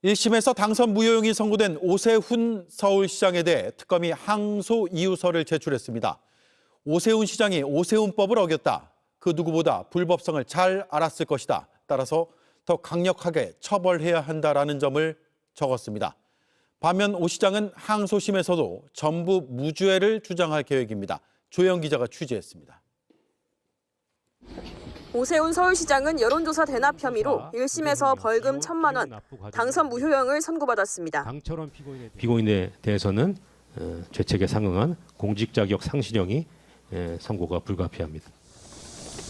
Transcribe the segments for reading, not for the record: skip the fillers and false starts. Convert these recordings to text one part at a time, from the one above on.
1심에서 당선 무효용이 선고된 오세훈 서울시장에 대해 특검이 항소 이유서를 제출했습니다. 오세훈 시장이 오세훈법을 어겼다. 그 누구보다 불법성을 잘 알았을 것이다. 따라서 더 강력하게 처벌해야 한다라는 점을 적었습니다. 반면 오 시장은 항소심에서도 전부 무죄를 주장할 계획입니다. 조영 기자가 취재했습니다. 오세훈 서울시장은 여론조사 대납 혐의로 1심에서 벌금 1,000만 원, 당선 무효형을 선고받았습니다. 피고인에 대해서는 죄책에 상응한 공직자격 상실형이 선고가 불가피합니다.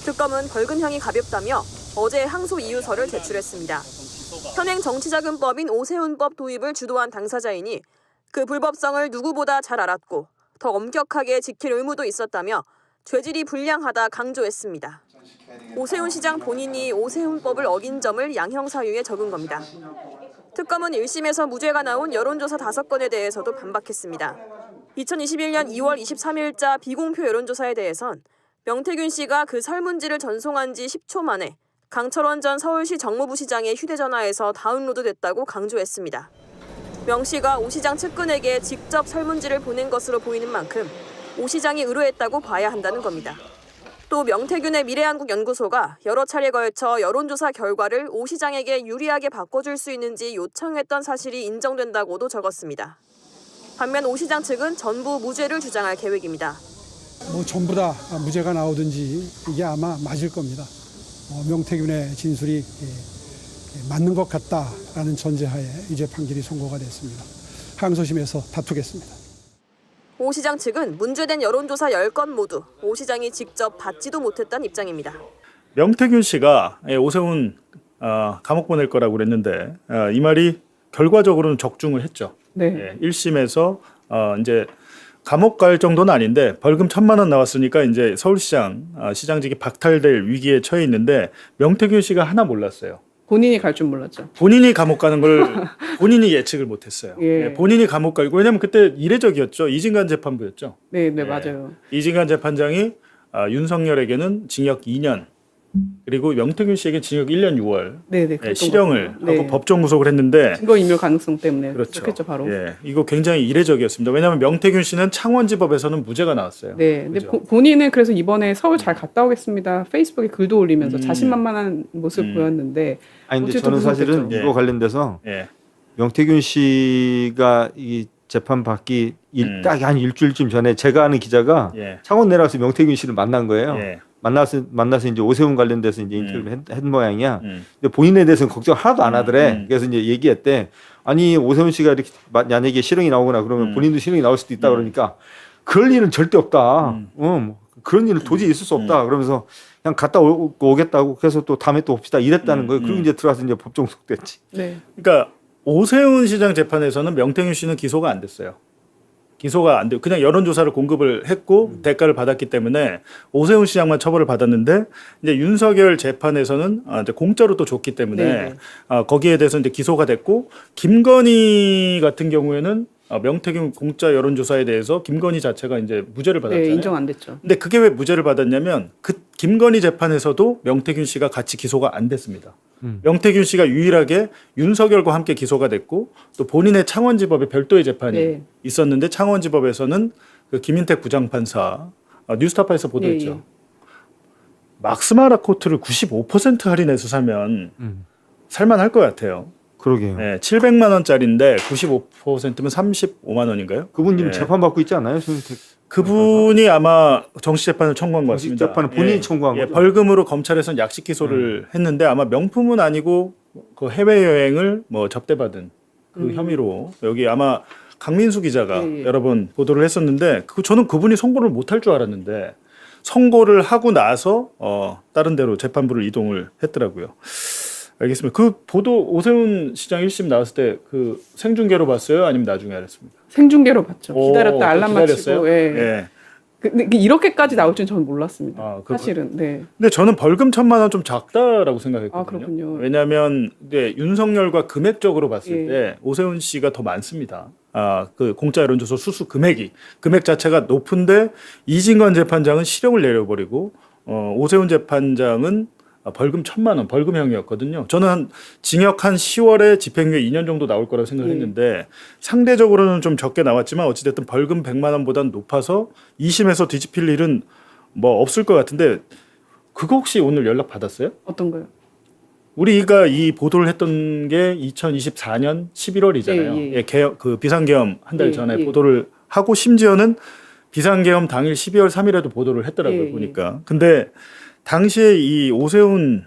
특검은 벌금형이 가볍다며 어제 항소 이유서를 제출했습니다. 현행 정치자금법인 오세훈법 도입을 주도한 당사자이니 그 불법성을 누구보다 잘 알았고 더 엄격하게 지킬 의무도 있었다며 죄질이 불량하다 강조했습니다. 오세훈 시장 본인이 오세훈법을 어긴 점을 양형사유에 적은 겁니다. 특검은 1심에서 무죄가 나온 여론조사 5건에 대해서도 반박했습니다. 2021년 2월 23일자 비공표 여론조사에 대해선 명태균 씨가 그 설문지를 전송한 지 10초 만에 강철원 전 서울시 정무부시장의 휴대전화에서 다운로드됐다고 강조했습니다. 명 씨가 오 시장 측근에게 직접 설문지를 보낸 것으로 보이는 만큼 오 시장이 의뢰했다고 봐야 한다는 겁니다. 또 명태균의 미래한국연구소가 여러 차례 걸쳐 여론조사 결과를 오 시장에게 유리하게 바꿔줄 수 있는지 요청했던 사실이 인정된다고도 적었습니다. 반면 오 시장 측은 전부 무죄를 주장할 계획입니다. 전부 다 무죄가 나오든지 이게 아마 맞을 겁니다. 명태균의 진술이 맞는 것 같다라는 전제하에 유죄 판결이 선고가 됐습니다. 항소심에서 다투겠습니다. 오 시장 측은 문제된 여론조사 10건 모두 오 시장이 직접 받지도 못했다는 입장입니다. 명태균 씨가 오세훈 감옥 보낼 거라고 그랬는데 이 말이 결과적으로는 적중을 했죠. 네. 1심에서 이제 감옥 갈 정도는 아닌데 벌금 1,000만 원 나왔으니까 이제 서울시장 시장직이 박탈될 위기에 처해 있는데 명태균 씨가 하나 몰랐어요. 본인이 갈 줄 몰랐죠. 본인이 감옥 가는 걸 본인이 예측을 못했어요. 예. 본인이 감옥 가고 왜냐하면 그때 이례적이었죠. 이진관 재판부였죠. 네, 맞아요. 이진관 재판장이 윤석열에게는 징역 2년 그리고 명태균 씨에게 징역 1년 6월 네, 실형을 네. 하고 법정 구속을 했는데 증거인멸 가능성 때문에 그렇죠. 그렇겠죠, 바로. 예, 이거 굉장히 이례적이었습니다. 왜냐하면 명태균 씨는 창원지법에서는 무죄가 나왔어요. 네, 근데 그죠? 본인은 그래서 이번에 서울 잘 갔다 오겠습니다. 페이스북에 글도 올리면서 자신만만한 모습 보였는데. 아니 근데 어쨌든 저는 사실은 무섭겠죠. 이거 관련돼서 예. 명태균 씨가 이 재판 받기 딱 한 일주일쯤 전에 제가 아는 기자가 예. 창원 내려와서 명태균 씨를 만난 거예요. 예. 만나서 이제 오세훈 관련돼서 이제 인터뷰를 했 모양이야. 음. 근데 본인에 대해서는 걱정 하나도 안 하더래. 그래서 이제 얘기했대. 아니 오세훈 씨가 이렇게 만약에 실형이 나오거나 그러면 본인도 실형이 나올 수도 있다 그러니까 그럴 일은 절대 없다. 그런 일은 도저히 있을 수 없다. 그러면서 그냥 갔다 오겠다고 그래서 또 다음에 또 봅시다 이랬다는 거예요. 그리고 이제 들어와서 이제 법정 구속됐지. 네. 그러니까 오세훈 시장 재판에서는 명태균 씨는 기소가 안 됐어요. 기소가 안 되고 그냥 여론조사를 공급을 했고 대가를 받았기 때문에 오세훈 시장만 처벌을 받았는데 이제 윤석열 재판에서는 이제 공짜로 또 줬기 때문에 네. 거기에 대해서 이제 기소가 됐고 김건희 같은 경우에는 명태균 공짜 여론조사에 대해서 김건희 자체가 이제 무죄를 받았잖아요. 네, 인정 안 됐죠. 근데 그게 왜 무죄를 받았냐면 그 김건희 재판에서도 명태균 씨가 같이 기소가 안 됐습니다. 명태균 씨가 유일하게 윤석열과 함께 기소가 됐고 또 본인의 창원지법에 별도의 재판이 네. 있었는데 창원지법에서는 그 김인택 부장판사 뉴스타파에서 보도했죠. 예. 막스마라 코트를 95% 할인해서 사면 살만할 것 같아요. 그러게요. 네, 700만 원짜리인데 95%면 35만 원인가요? 그분 지금 네. 재판 받고 있지 않아요? 그분이 아마 정치재판을 청구한 것 같습니다. 정치재판을 본인이 청구한 거죠? 벌금으로 검찰에서는 약식 기소를 했는데 아마 명품은 아니고 그 해외여행을 뭐 접대받은 그 혐의로 여기 아마 강민수 기자가 예. 여러 번 보도를 했었는데 저는 그분이 선고를 못할 줄 알았는데 선고를 하고 나서 다른 데로 재판부를 이동을 했더라고요. 알겠습니다. 그 보도 오세훈 시장 1심 나왔을 때 그 생중계로 봤어요? 아니면 나중에 알았습니다? 생중계로 봤죠. 오, 기다렸다 알람 기다렸어요? 맞추고. 예. 예. 근데 이렇게까지 나올 줄은 저는 몰랐습니다. 그렇군요. 사실은. 네. 근데 저는 벌금 1,000만 원 좀 작다라고 생각했거든요. 아, 그렇군요. 왜냐하면 윤석열과 금액적으로 봤을 예. 때 오세훈 씨가 더 많습니다. 그 공짜 여론조사 수수 금액 자체가 높은데 이진관 재판장은 실형을 내려버리고 오세훈 재판장은 벌금 1,000만 원 벌금형이었거든요. 저는 징역 한 10월에 집행유예 2년 정도 나올 거라고 생각했는데 상대적으로는 좀 적게 나왔지만 어찌됐든 벌금 100만 원보다는 높아서 2심에서 뒤집힐 일은 뭐 없을 것 같은데 그거 혹시 오늘 연락 받았어요? 어떤 거요? 우리가 이 보도를 했던 게 2024년 11월이잖아요. 예, 예. 예, 그 비상계엄 한 달 예, 전에 예. 보도를 하고 심지어는 비상계엄 당일 12월 3일에도 보도를 했더라고요. 예, 보니까. 근데 당시에 이 오세훈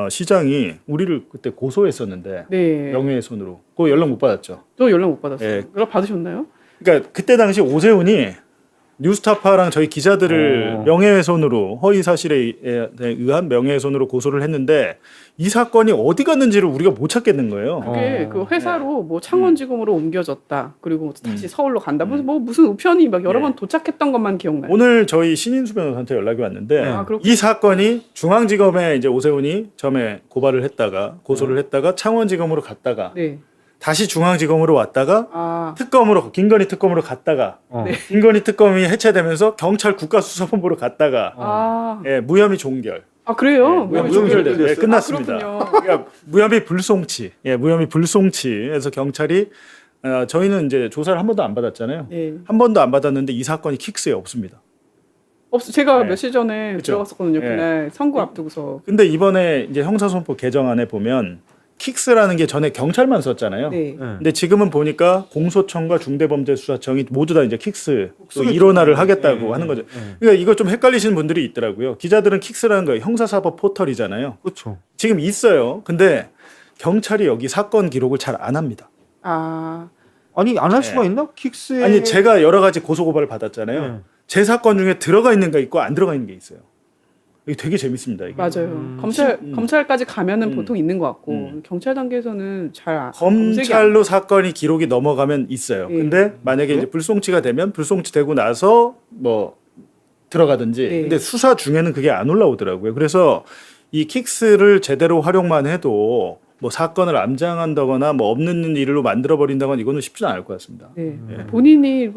시장이 우리를 그때 고소했었는데 네. 명예훼손으로 그거 연락 못 받았죠. 저 연락 못 받았어요. 예. 연락 받으셨나요? 그러니까 그때 당시 오세훈이 뉴스타파랑 저희 기자들을 명예훼손으로 허위 사실에 의한 명예훼손으로 고소를 했는데 이 사건이 어디 갔는지를 우리가 못 찾겠는 거예요. 그게 그 회사로 뭐 창원지검으로 옮겨졌다. 그리고 다시 서울로 간다. 음. 무슨 우편이 막 여러 예. 번 도착했던 것만 기억나요. 오늘 저희 신인수 변호사한테 연락이 왔는데 아, 그렇군요. 이 사건이 중앙지검에 이제 오세훈이 처음에 고발을 했다가 고소를 했다가 창원지검으로 갔다가 네. 다시 중앙지검으로 왔다가 아, 특검으로 김건희 특검으로 갔다가 네. 김건희 특검이 해체되면서 경찰 국가수사본부로 갔다가 아, 예, 무혐의 종결. 아 그래요? 예, 무혐의 무혐의 종결 종결. 예, 끝났습니다. 아, 그렇군요. 그러니까 무혐의 불송치. 예, 무혐의 불송치에서 경찰이 저희는 이제 조사를 한 번도 안 받았잖아요. 예. 한 번도 안 받았는데 이 사건이 킥스에 없습니다. 제가 네. 며칠 전에 그쵸? 들어갔었거든요. 예. 그날 선고 앞두고서. 근데 이번에 이제 형사소송법 개정안에 보면 킥스라는 게 전에 경찰만 썼잖아요. 네. 근데 지금은 보니까 공소청과 중대범죄수사청이 모두 다 이제 킥스 또 킥스를 일원화를 좀- 하겠다고 예, 하는 거죠. 예. 그러니까 이거 좀 헷갈리시는 분들이 있더라고요. 기자들은 킥스라는 거 형사사법 포털이잖아요. 그렇죠. 지금 있어요. 근데 경찰이 여기 사건 기록을 잘 안 합니다. 아, 아니 안 할 수가 있나? 킥스에 아니 제가 여러 가지 고소고발을 받았잖아요. 네. 제 사건 중에 들어가 있는 게 있고 안 들어가 있는 게 있어요. 이게 되게 재밌습니다. 이게. 맞아요. 검찰까지 가면은 보통 있는 것 같고 경찰 단계에서는 잘 검색이 검찰로 사건이 기록이 넘어가면 있어요. 예. 근데 만약에 이제 불송치가 되면 불송치 되고 나서 뭐 들어가든지. 네. 근데 수사 중에는 그게 안 올라오더라고요. 그래서 이 킥스를 제대로 활용만 해도 뭐 사건을 암장한다거나 뭐 없는 일로 만들어 버린다거나 이거는 쉽지는 않을 것 같습니다. 네. 본인이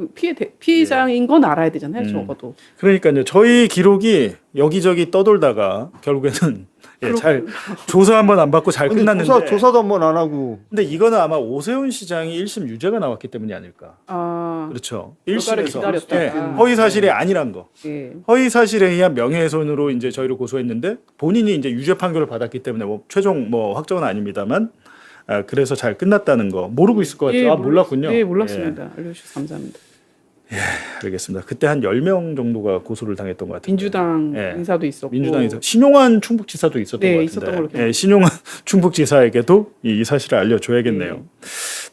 피해자인 건 알아야 되잖아요. 음. 적어도. 그러니까요. 저희 기록이 여기저기 떠돌다가 결국에는 예, 잘 조사 한번 안 받고 잘 근데 끝났는데. 조사도 한 번 안 하고 근데 이거는 아마 오세훈 시장이 1심 유죄가 나왔기 때문이 아닐까. 아, 그렇죠. 결과를 1심에서 기다렸다가. 허위 사실이 아니란 거. 예. 허위 사실에 의한 명예훼손으로 이제 저희를 고소했는데 본인이 이제 유죄 판결을 받았기 때문에 뭐 최종 뭐 확정은 아닙니다만 그래서 잘 끝났다는 거 모르고 있을 것 같아요. 예, 몰랐군요. 네, 몰랐습니다. 알려주셔서 감사합니다. 예, 알겠습니다. 그때 한 10명 정도가 고소를 당했던 것 같아요. 민주당 예. 인사도 있었고. 민주당에서 신용환 충북지사도 있었던 네, 것 있었던 같은데. 걸로 기억해요. 예, 신용환 충북지사에게도 이 사실을 알려줘야겠네요. 네.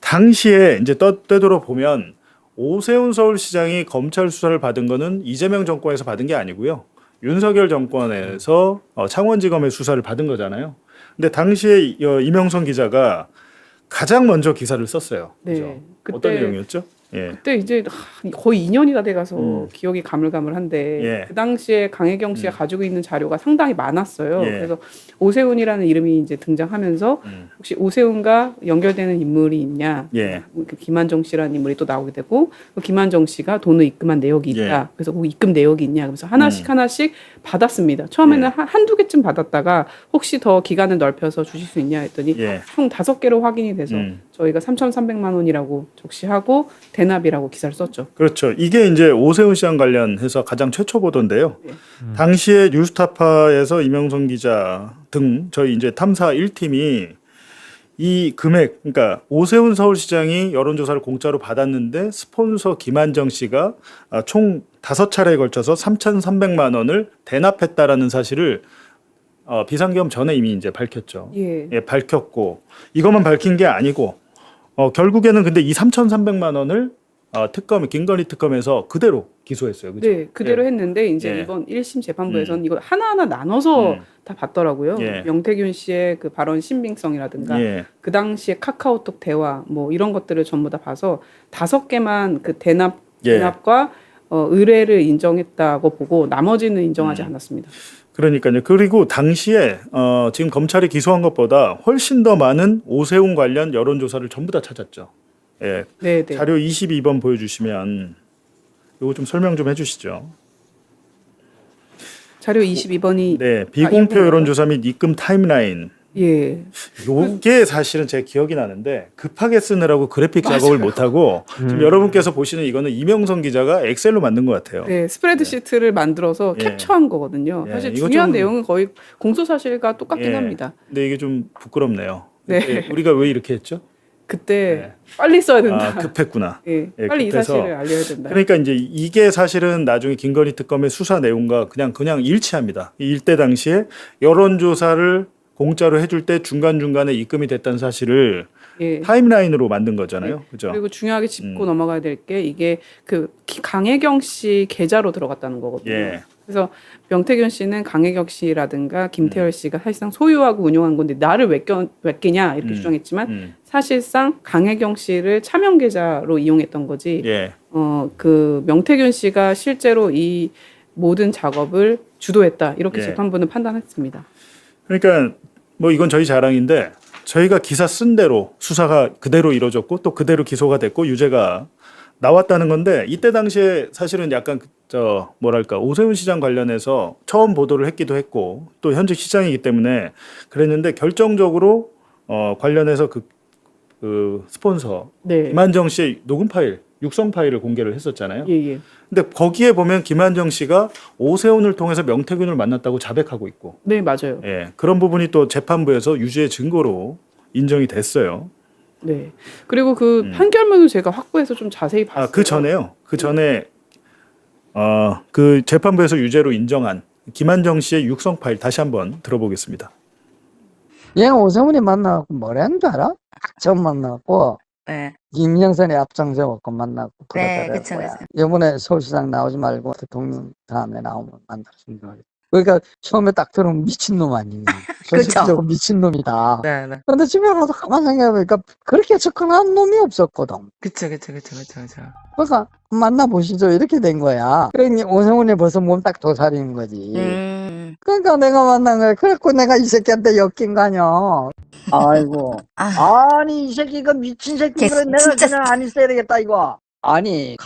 당시에 이제 되돌아 보면 오세훈 서울시장이 검찰 수사를 받은 거는 이재명 정권에서 받은 게 아니고요. 윤석열 정권에서 창원지검의 수사를 받은 거잖아요. 근데 당시에 이명선 기자가 가장 먼저 기사를 썼어요. 네. 그죠? 그때- 어떤 내용이었죠? 예. 그때 이제 거의 2년이 다 돼가서 기억이 가물가물한데 예. 그 당시에 강혜경 씨가 가지고 있는 자료가 상당히 많았어요. 예. 그래서 오세훈이라는 이름이 이제 등장하면서 혹시 오세훈과 연결되는 인물이 있냐? 예. 그 김한정 씨라는 인물이 또 나오게 되고 그 김한정 씨가 돈을 입금한 내역이 있다. 예. 그래서 그 입금 내역이 있냐? 그래서 하나씩 받았습니다. 처음에는 예. 한두 개쯤 받았다가 혹시 더 기간을 넓혀서 주실 수 있냐 했더니 예. 총 5개로 확인이 돼서 저희가 3,300만 원이라고 적시하고 대납이라고 기사를 썼죠. 그렇죠. 이게 이제 오세훈 시장 관련해서 가장 최초 보도인데요. 당시에 뉴스타파에서 이명선 기자 등 저희 이제 탐사 1팀이 이 금액, 그러니까 오세훈 서울시장이 여론조사를 공짜로 받았는데 스폰서 김한정 씨가 총 5차례에 걸쳐서 3,300만 원을 대납했다라는 사실을 비상계엄 전에 이미 이제 밝혔죠. 예. 예, 밝혔고 이것만 밝힌 게 아니고 결국에는 근데 이 3,300만 원을 특검 김건희 특검에서 그대로 기소했어요. 그죠? 네, 그대로 했는데 이제 예. 이번 1심 재판부에서는 이걸 하나하나 나눠서 다 봤더라고요. 예. 명태균 씨의 그 발언 신빙성이라든가 예. 그 당시에 카카오톡 대화 뭐 이런 것들을 전부 다 봐서 5개만 그 대납과 의뢰를 인정했다고 보고 나머지는 인정하지 않았습니다. 그러니까요. 그리고 당시에 지금 검찰이 기소한 것보다 훨씬 더 많은 오세훈 관련 여론조사를 전부 다 찾았죠. 예. 네, 네. 자료 22번 보여주시면 이거 좀 설명 좀 해주시죠. 자료 22번이 네, 비공표 이건 여론조사 및 입금 타임라인. 예. 요게 사실은 제 기억이 나는데 급하게 쓰느라고 그래픽 작업을 못 하고 지금 여러분께서 보시는 이거는 이명성 기자가 엑셀로 만든 것 같아요. 네, 스프레드 시트를 만들어서 예. 캡처한 거거든요. 예, 사실 이거 중요한 좀- 내용은 거의 공소사실과 똑같긴 예. 합니다. 근데 이게 좀 부끄럽네요. 네. 그때 우리가 왜 이렇게 했죠? 그때 빨리 써야 된다. 아, 급했구나. 예, 예, 빨리 이 급해서. 사실을 알려야 된다. 그러니까 이제 이게 사실은 나중에 김건희 특검의 수사 내용과 그냥 일치합니다. 이 일대 당시에 여론조사를 공짜로 해줄 때 중간중간에 입금이 됐다는 사실을 예. 타임라인으로 만든 거잖아요. 그죠? 그리고 중요하게 짚고 넘어가야 될 게 이게 그 강혜경 씨 계좌로 들어갔다는 거거든요. 예. 그래서 명태균 씨는 강혜경 씨라든가 김태열 씨가 사실상 소유하고 운영한 건데 나를 왜 끼냐 이렇게 주장했지만 사실상 강혜경 씨를 차명 계좌로 이용했던 거지. 예. 그 명태균 씨가 실제로 이 모든 작업을 주도했다 이렇게 예. 재판부는 판단했습니다. 그러니까 뭐 이건 저희 자랑인데 저희가 기사 쓴 대로 수사가 그대로 이루어졌고 또 그대로 기소가 됐고 유죄가 나왔다는 건데 이때 당시에 사실은 약간 저 뭐랄까 오세훈 시장 관련해서 처음 보도를 했기도 했고 또 현직 시장이기 때문에 그랬는데 결정적으로 관련해서 그 스폰서 네. 김한정 씨의 녹음 파일, 육성 파일을 공개를 했었잖아요. 예, 예. 근데 거기에 보면 김한정 씨가 오세훈을 통해서 명태균을 만났다고 자백하고 있고 네, 맞아요. 예, 그런 부분이 또 재판부에서 유죄의 증거로 인정이 됐어요. 네. 그리고 그 판결문을 제가 확보해서 좀 자세히 봤어요. 아, 그 전에요. 그 전에 그 재판부에서 유죄로 인정한 김한정 씨의 육성 파일 다시 한번 들어보겠습니다. 얘 오세훈이 만나고 뭐라는 줄 알아? 처음 만나고 네. 김영선이 앞장서갖고 만나고 네, 그러더라고요. 그쵸, 그쵸. 이번에 서울시장 나오지 말고 대통령 다음에 나오면 만났습니다. 그러니까 처음에 딱 들으면 미친놈 아니니. 솔직히적으로 미친놈이다. 네, 네. 그런데 집에 가서 가만 생각해보니까 그렇게 접근한 놈이 없었거든. 그쵸. 그러니까 만나보시죠. 이렇게 된 거야. 그러니 오세훈이 벌써 몸 딱 도사리는 거지. 그러니까 내가 만난 거야. 그래갖고 내가 이 새끼한테 엮인 거 아니야. 아이고. 아니, 이 새끼가 미친 새끼. 그래, 내가 진짜. 그냥 안 있어야 되겠다, 이거. 아니,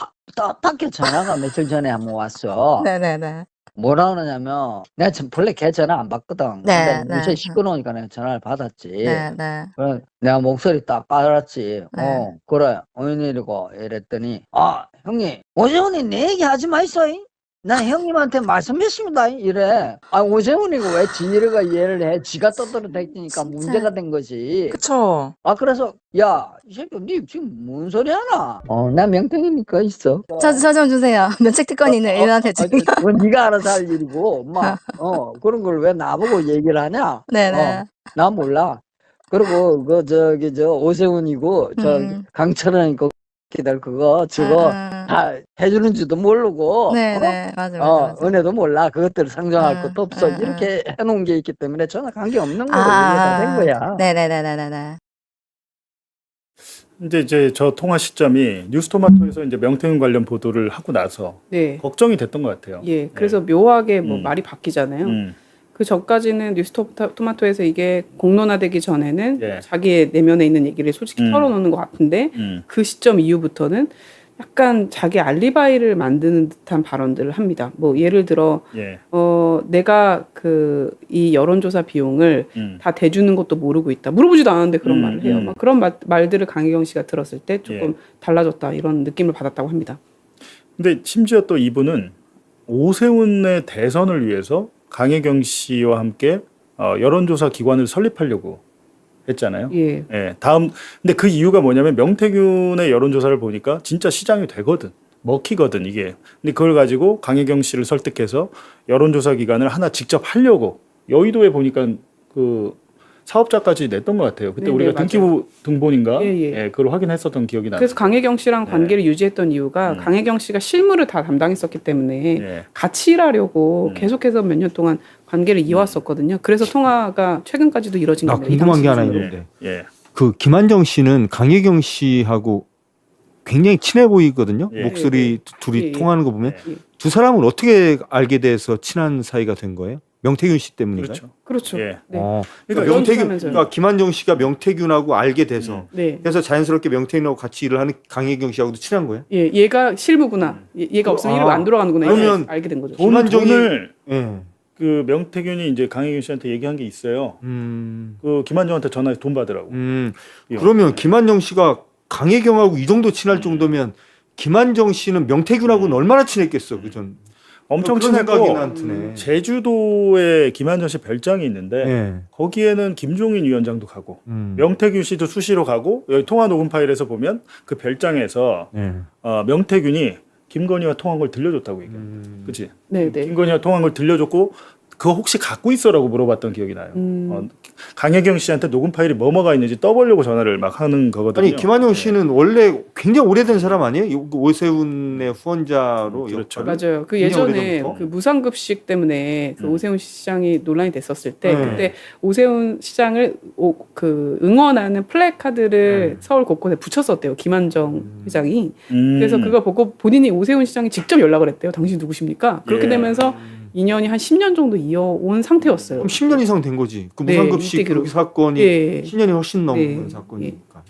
딱히 전화가 며칠 전에 한번 왔어. 네네네. 뭐라 그러냐면, 내가 지금 본래 걔 전화 안 받거든. 네, 근데 요새 네. 시끄러우니까 내가 전화를 받았지. 네네. 그래, 내가 목소리 딱 깔았지. 네. 그래. 웬일이고. 이랬더니, 형님, 오세훈이 내 얘기 하지 마이소잉? 나 형님한테 말씀했습니다. 이래. 오세훈이가 왜 지희가 이해를 해? 지가 떠들어댔으니까 문제가 된 거지. 그쵸. 그래서, 야, 이 새끼, 니 지금 뭔 소리 하나? 나 명태균이니까 있어. 저 좀 주세요. 면책 특권이 있는 일어나대 중. 그건 네가 알아서 할 일이고, 그런 걸 왜 나보고 얘기를 하냐? 네네. 나 몰라. 그리고 저 오세훈이고 강철원이고 기들 저거 다 해주는지도 모르고 네네. 맞아요. 은혜도 몰라. 그것들을 상정할 것도 없어. 이렇게 해놓은 게 있기 때문에 전혀 관계 없는 거로 이해가 된 거야. 네네네네네. 이제 저 통화 시점이 뉴스토마토에서 이제 명태균 관련 보도를 하고 나서 네. 걱정이 됐던 것 같아요. 예. 그래서 묘하게 뭐 말이 바뀌잖아요. 그 전까지는 뉴스토마토에서 이게 공론화되기 전에는 예. 자기의 내면에 있는 얘기를 솔직히 털어놓는 것 같은데 그 시점 이후부터는 약간 자기 알리바이를 만드는 듯한 발언들을 합니다. 뭐 예를 들어 예. 내가 이 여론조사 비용을 다 대주는 것도 모르고 있다. 물어보지도 않았는데 그런 말을 해요. 막 그런 말들을 강혜경 씨가 들었을 때 조금 달라졌다 이런 느낌을 받았다고 합니다. 근데 심지어 또 이분은 오세훈의 대선을 위해서 강혜경 씨와 함께 여론조사 기관을 설립하려고 했잖아요. 예. 예. 근데 그 이유가 뭐냐면 명태균의 여론조사를 보니까 진짜 시장이 되거든. 먹히거든, 이게. 근데 그걸 가지고 강혜경 씨를 설득해서 여론조사 기관을 하나 직접 하려고 여의도에 보니까 그 사업자까지 냈던 것 같아요. 그때 네네, 우리가 맞아요. 등기부 등본인가? 예. 그걸 확인했었던 기억이 나요. 그래서 강혜경 씨랑 관계를 유지했던 이유가 강혜경 씨가 실무를 다 담당했었기 때문에 예. 같이 일하려고 계속해서 몇 년 동안 관계를 이어왔었거든요. 그래서 통화가 최근까지도 이뤄진 나 겁니다. 이 궁금한 게 당시 하나 기준으로. 있는데 예. 그 김한정 씨는 강혜경 씨하고 굉장히 친해 보이거든요. 예. 목소리 둘이 예. 통하는 거 보면 예. 두 사람은 어떻게 알게 돼서 친한 사이가 된 거예요? 명태균 씨 때문인가요? 그렇죠. 그렇죠. 예. 네. 그러니까 명태균, 연주하면서요. 그러니까 김한정 씨가 명태균하고 알게 돼서 네. 그래서 자연스럽게 명태균하고 같이 일을 하는 강혜경 씨하고도 친한 거예요? 예, 얘가 실무구나. 얘가 없으면 일이 안 돌아가는구나. 그러면 알게 된 거죠. 김한정이 돈을 예. 그 명태균이 이제 강혜경 씨한테 얘기한 게 있어요. 그 김한정한테 전화해서 돈 받으라고. 그러면 김한정 씨가 강혜경하고 이 정도 친할 정도면 김한정 씨는 명태균하고는 얼마나 친했겠어, 그전. 엄청 그런 생각이 친했고 난 드네. 제주도에 김한정 씨 별장이 있는데 예. 거기에는 김종인 위원장도 가고 명태균 씨도 수시로 가고 여기 통화 녹음 파일에서 보면 그 별장에서 예. 명태균이 김건희와 통한 걸 들려줬다고 얘기해요. 그렇지? 네, 네. 김건희와 통한 걸 들려줬고 그거 혹시 갖고 있어라고 물어봤던 기억이 나요. 강혜경 씨한테 녹음 파일이 뭐가 있는지 떠보려고 전화를 막 하는 거거든요. 아니 김한정 씨는 원래 굉장히 오래된 사람 아니에요? 오세훈의 후원자로. 그렇죠. 맞아요. 그 굉장히 예전에 오래전부터? 그 무상급식 때문에 그 오세훈 시장이 논란이 됐었을 때 네. 그때 오세훈 시장을 그 응원하는 플래카드를 서울 곳곳에 붙였었대요. 김한정 회장이. 그래서 그거 보고 본인이 오세훈 시장이 직접 연락을 했대요. 당신 누구십니까? 그렇게 예. 되면서 인연이 한 10년 정도 이어온 상태였어요. 그럼 10년 이상 된 거지. 그 네, 무상급식 이때 그 사건이 예. 10년이 훨씬 넘은 네. 사건이니까.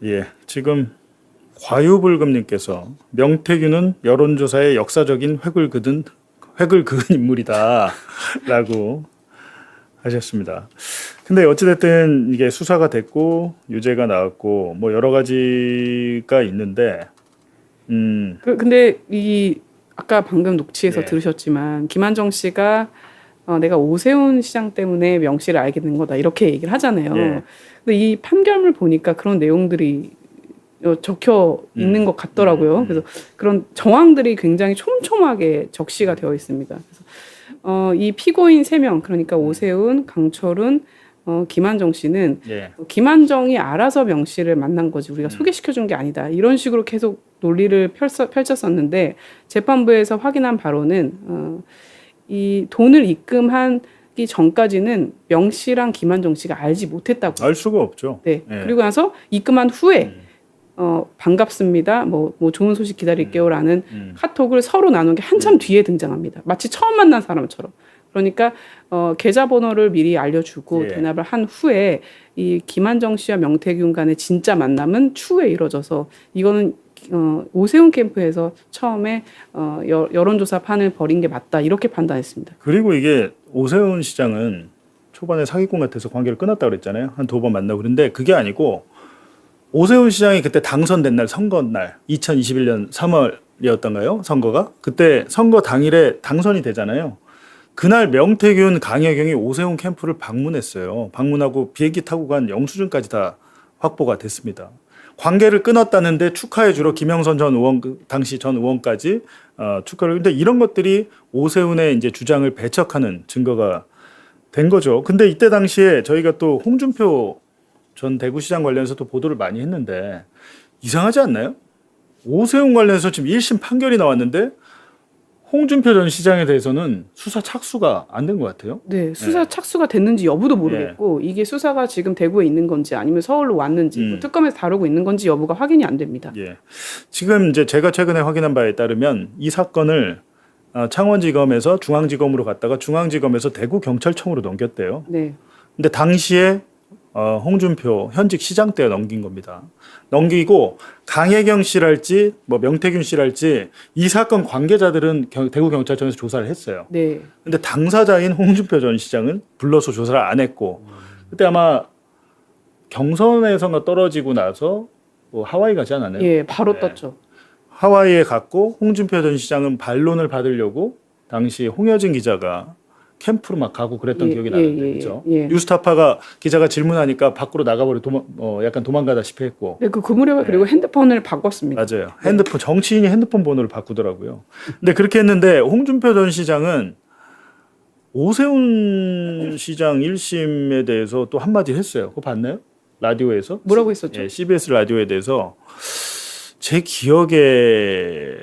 예, 지금 과유불급님께서 명태균은 여론조사의 역사적인 획을 그은 인물이다라고 하셨습니다. 근데 어찌됐든 이게 수사가 됐고 유죄가 나왔고 뭐 여러 가지가 있는데, 근데 이 아까 방금 녹취에서 예. 들으셨지만 김한정 씨가 내가 오세훈 시장 때문에 명 씨를 알게 된 거다 이렇게 얘기를 하잖아요. 예. 근데 이 판결문 보니까 그런 내용들이 적혀 있는 것 같더라고요. 그래서 그런 정황들이 굉장히 촘촘하게 적시가 되어 있습니다. 그래서 이 피고인 3명 그러니까 오세훈, 강철훈, 김한정 씨는 예, 김한정이 알아서 명 씨를 만난 거지 우리가 소개시켜 준 게 아니다. 이런 식으로 계속 논리를 펼쳤었는데 재판부에서 확인한 바로는 이 돈을 입금하기 전까지는 명 씨랑 김한정 씨가 알지 못했다고. 알 수가 없죠. 네. 예. 그리고 나서 입금한 후에 반갑습니다. 뭐 좋은 소식 기다릴게요라는 카톡을 서로 나눈 게 한참 뒤에 등장합니다. 마치 처음 만난 사람처럼. 그러니까 계좌번호를 미리 알려주고 예. 대납을 한 후에 이 김한정 씨와 명태균 간의 진짜 만남은 추후에 이뤄져서 이거는 오세훈 캠프에서 처음에 여론조사판을 벌인 게 맞다 이렇게 판단했습니다. 그리고 이게 오세훈 시장은 초반에 사기꾼 같아서 관계를 끊었다고 그랬잖아요. 한 2번 만나고. 그런데 그게 아니고 오세훈 시장이 그때 당선된 날 선거 날 2021년 3월이었던가요? 선거가? 그때 선거 당일에 당선이 되잖아요. 그날 명태균, 강혜경이 오세훈 캠프를 방문했어요. 방문하고 비행기 타고 간 영수증까지 다 확보가 됐습니다. 관계를 끊었다는데 축하해 주러 김영선 전 의원 당시 전 의원까지 축하를. 근데 이런 것들이 오세훈의 이제 주장을 배척하는 증거가 된 거죠. 근데 이때 당시에 저희가 또 홍준표 전 대구시장 관련해서 또 보도를 많이 했는데 이상하지 않나요? 오세훈 관련해서 지금 1심 판결이 나왔는데 홍준표 전 시장에 대해서는 수사 착수가 안 된 것 같아요. 네, 수사 착수가 됐는지 여부도 모르겠고 이게 수사가 지금 대구에 있는 건지 아니면 서울로 왔는지 뭐 특검에서 다루고 있는 건지 여부가 확인이 안 됩니다. 예. 지금 이제 제가 최근에 확인한 바에 따르면 이 사건을 창원지검에서 중앙지검으로 갔다가 중앙지검에서 대구경찰청으로 넘겼대요. 네. 근데 당시에 홍준표 현직 시장 때 넘긴 겁니다. 넘기고 강혜경 씨랄지 뭐 명태균 씨랄지 이 사건 관계자들은 대구경찰청에서 조사를 했어요. 네. 근데 당사자인 홍준표 전 시장은 불러서 조사를 안 했고 그때 아마 경선에서가 떨어지고 나서 뭐 하와이 가지 않았나요? 예, 바로 네. 떴죠. 하와이에 갔고 홍준표 전 시장은 반론을 받으려고 당시 홍여진 기자가 캠프로 막 가고 그랬던 기억이 나는데 그렇죠? 뉴스타파가 기자가 질문하니까 밖으로 나가버려 약간 도망가다시피 했고. 네, 그 무렵에 그리고 핸드폰을 바꿨습니다. 맞아요. 핸드폰 정치인이 핸드폰 번호를 바꾸더라고요. 근데 그렇게 했는데 홍준표 전 시장은 오세훈 시장 1심에 대해서 또 한마디 했어요. 그거 봤나요? 라디오에서? 뭐라고 했었죠? 예, CBS 라디오에 대해서 제 기억에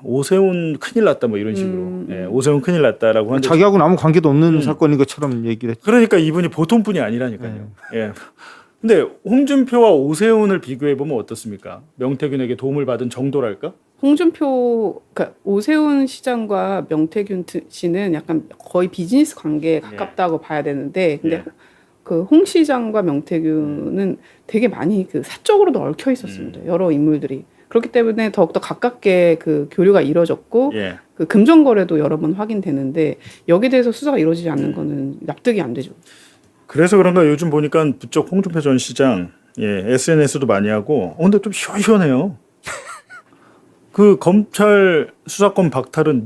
오세훈 큰일 났다 뭐 이런 식으로 예, 오세훈 큰일 났다라고 하는데 자기하고는 아무 관계도 없는 사건인 것처럼 얘기를 했죠. 그러니까 이분이 보통 분이 아니라니까요. 예. 근데 홍준표와 오세훈을 비교해 보면 어떻습니까? 명태균에게 도움을 받은 정도랄까? 그러니까 오세훈 시장과 명태균 씨는 약간 거의 비즈니스 관계에 가깝다고 봐야 되는데, 근데 그 홍 시장과 명태균은 되게 많이 그 사적으로도 얽혀 있었습니다. 여러 인물들이. 그렇기 때문에 더욱더 가깝게 그 교류가 이루어졌고 그 금전 거래도 여러 번 확인되는데 여기에 대해서 수사가 이루어지지 않는 거는 납득이 안 되죠. 그래서 그런가 요즘 보니까 부쩍 홍준표 전 시장 SNS도 많이 하고 근데 좀 시원시원해요. 그 검찰 수사권 박탈은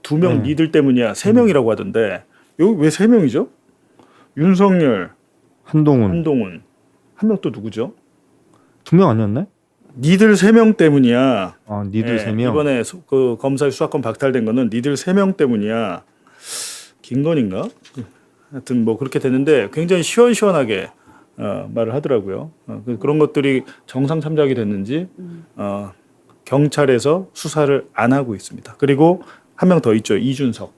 두 명 니들 때문이야. 3명이라고 하던데 여기 왜 3명이죠? 윤석열, 한동훈 한 명 또 누구죠? 2명 아니었나? 니들 3명 때문이야. 니들 3명. 이번에 그 검찰 수사권 박탈된 거는 니들 3명 때문이야. 김건희인가? 하여튼 뭐 그렇게 되는데 굉장히 시원시원하게 말을 하더라고요. 그런 것들이 정상 참작이 됐는지 경찰에서 수사를 안 하고 있습니다. 그리고 한 명 더 있죠. 이준석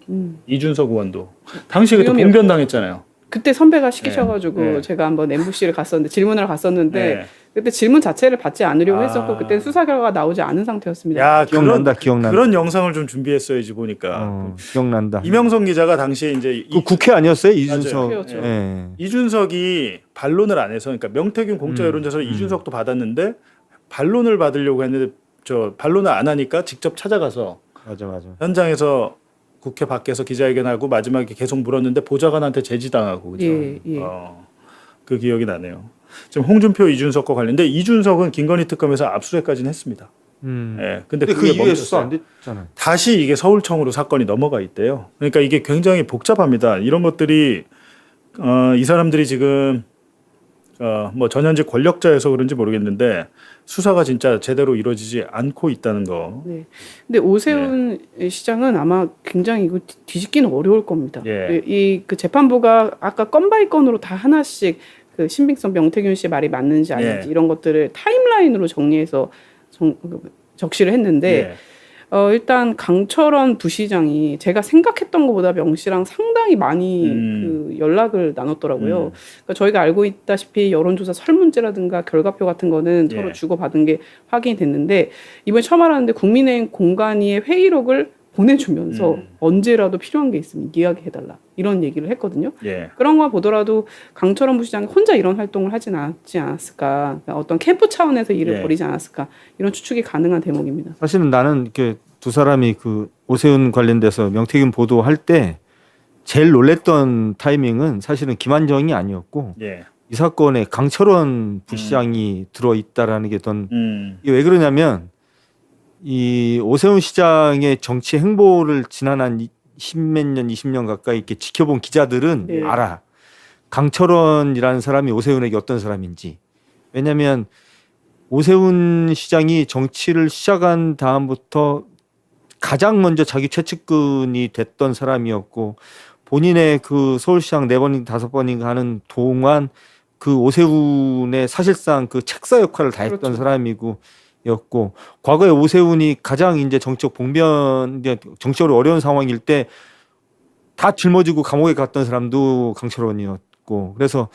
의원도 당시에 그때 봉변당했잖아요. 그때 선배가 시키셔가지고 네. 제가 한번 MBC를 갔었는데 질문을 갔었는데 네. 그때 질문 자체를 받지 않으려고 했었고 그때 수사 결과가 나오지 않은 상태였습니다. 야, 기억난다. 그런 영상을 좀 준비했어야지 보니까. 기억난다. 이명성 기자가 당시에 이제 그 국회 아니었어요? 이준석. 국회였죠. 예. 이준석이 반론을 안 해서 그러니까 명태균 공짜 여론조사를 이준석도 받았는데 반론을 받으려고 했는데 저 반론을 안 하니까 직접 찾아가서 맞아. 현장에서 국회 밖에서 기자회견하고 마지막에 계속 물었는데 보좌관한테 제지당하고 그죠. 예. 그 기억이 나네요. 지금 홍준표 이준석과 관련돼 이준석은 김건희 특검에서 압수수색까지는 했습니다. 근데 근데 그 그게 이후에 수사 멈췄어요. 안 됐잖아요. 다시 이게 서울청으로 사건이 넘어가 있대요. 그러니까 이게 굉장히 복잡합니다. 이런 것들이 이 사람들이 지금 뭐 전현직 권력자여서 그런지 모르겠는데 수사가 진짜 제대로 이루어지지 않고 있다는 거. 네. 근데 오세훈 시장은 아마 굉장히 이거 뒤집기는 어려울 겁니다. 예. 이 그 재판부가 아까 건 바이 건으로 다 하나씩 그 신빙성 명태균 씨의 말이 맞는지 아닌지 예. 이런 것들을 타임라인으로 정리해서 적시를 했는데 일단 강철원 부시장이 제가 생각했던 것보다 명 씨랑 상당히 많이 그 연락을 나눴더라고요. 그러니까 저희가 알고 있다시피 여론조사 설문지라든가 결과표 같은 거는 서로 주고받은 게 확인이 됐는데 이번에 처음 알았는데 국민의힘 공관위의 회의록을 보내주면서 언제라도 필요한 게 있으면 이야기해달라 이런 얘기를 했거든요. 예. 그런 거 보더라도 강철원 부시장이 혼자 이런 활동을 하진 않았을까, 그러니까 어떤 캠프 차원에서 일을 벌이지 않았을까 이런 추측이 가능한 대목입니다. 사실은 나는 이렇게 두 사람이 그 오세훈 관련돼서 명태균 보도할 때 제일 놀랬던 타이밍은 사실은 김한정이 아니었고 예. 이 사건에 강철원 부시장이 들어 있다라는 게 더 이게 왜 그러냐면 이 오세훈 시장의 정치 행보를 지난 한 10몇 년, 20년 가까이 이렇게 지켜본 기자들은 네. 알아. 강철원이라는 사람이 오세훈에게 어떤 사람인지. 왜냐하면 오세훈 시장이 정치를 시작한 다음부터 가장 먼저 자기 최측근이 됐던 사람이었고 본인의 그 서울시장 4번인가 5번인가 하는 동안 그 오세훈의 사실상 그 책사 역할을 다 했던 사람이고 였고 과거에 오세훈이 가장 이제 정치적 봉변 이제 정치적으로 어려운 상황일 때 다 짊어지고 감옥에 갔던 사람도 강철원이었고 그래서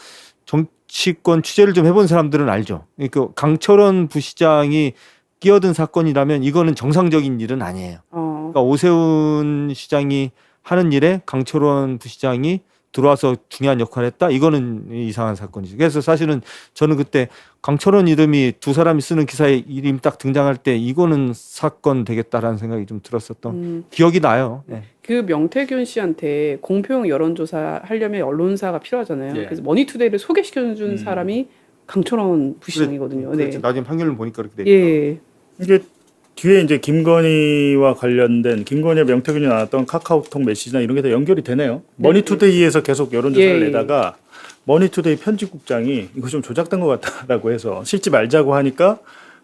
정치권 취재를 좀 해본 사람들은 알죠. 그러니까 강철원 부시장이 끼어든 사건이라면 이거는 정상적인 일은 아니에요. 그러니까 오세훈 시장이 하는 일에 강철원 부시장이 들어와서 중요한 역할을 했다. 이거는 이상한 사건이죠. 그래서 사실은 저는 그때 강철원 이름이 두 사람이 쓰는 기사에 이름이 딱 등장할 때 이거는 사건 되겠다라는 생각이 좀 들었었던 기억이 나요. 네. 그 명태균 씨한테 공표용 여론조사 하려면 언론사가 필요하잖아요. 예. 그래서 머니투데이를 소개시켜준 사람이 강철원 부시장이거든요. 그렇죠. 네. 나중에 판결을 보니까 그렇게 돼. 예. 이게 뒤에 이제 김건희와 관련된 김건희와 명태균이 나왔던 카카오톡 메시지나 이런 게 다 연결이 되네요. 머니투데이에서 계속 여론조사를 예. 내다가 머니투데이 편집국장이 이거 좀 조작된 것 같다라고 해서 실지 말자고 하니까